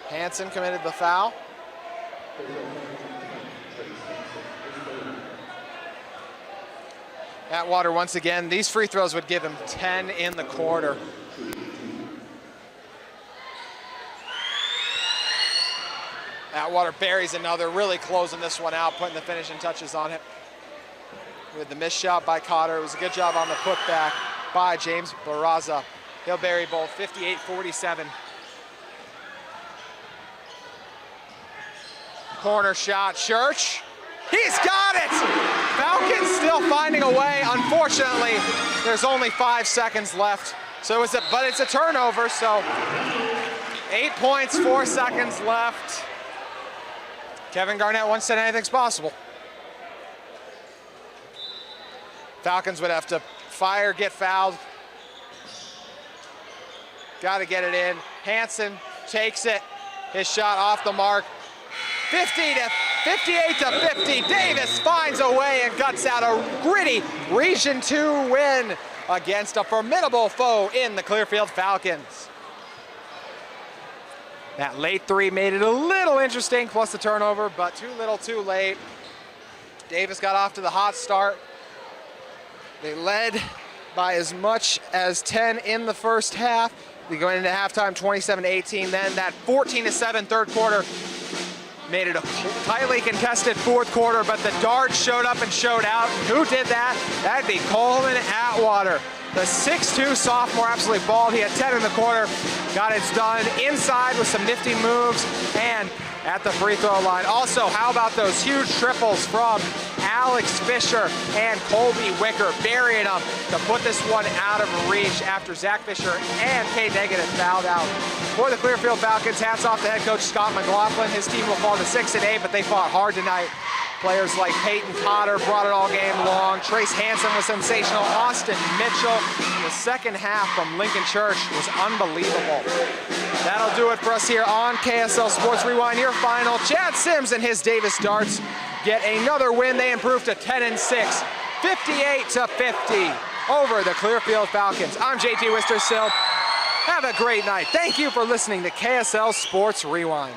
Hansen committed the foul. Atwater once again, these free throws would give him 10 in the quarter. Atwater buries another, really closing this one out, putting the finishing touches on it. With the missed shot by Cotter, it was a good job on the putback by James Barraza. He'll bury both, 58-47. Corner shot, Church. He's got it! Falcons still finding a way. Unfortunately, there's only 5 seconds left. So but it's a turnover, so 8 points, 4 seconds left. Kevin Garnett once said anything's possible. Falcons would have to fire, get fouled. Got to get it in. Hansen takes it. His shot off the mark. 58-50. Davis finds a way and guts out a gritty Region 2 win against a formidable foe in the Clearfield Falcons. That late 3 made it a little interesting, plus the turnover, but too little too late. Davis got off to the hot start. They led by as much as 10 in the first half. They go into halftime 27-18. Then that 14-7 third quarter made it a tightly contested fourth quarter, but the Darts showed up and showed out. Who did that? That'd be Coleman Atwater. The 6'2" sophomore absolutely balled. He had 10 in the quarter. Got it done inside with some nifty moves and at the free throw line. Also, how about those huge triples from Alex Fisher and Colby Wicker, burying them to put this one out of reach after Zach Fisher and Cade Negative fouled out. For the Clearfield Falcons, hats off to head coach Scott McLaughlin. His team will fall to 6-8, but they fought hard tonight. Players like Peyton Cotter brought it all game long. Trace Hansen was sensational. Austin Mitchell in the second half from Lincoln Church was unbelievable. That'll do it for us here on KSL Sports Rewind. Your final, Chad Sims and his Davis Darts get another win. They improve to 10-6, 58-50 over the Clearfield Falcons. I'm JT Wistersill. Have a great night. Thank you for listening to KSL Sports Rewind.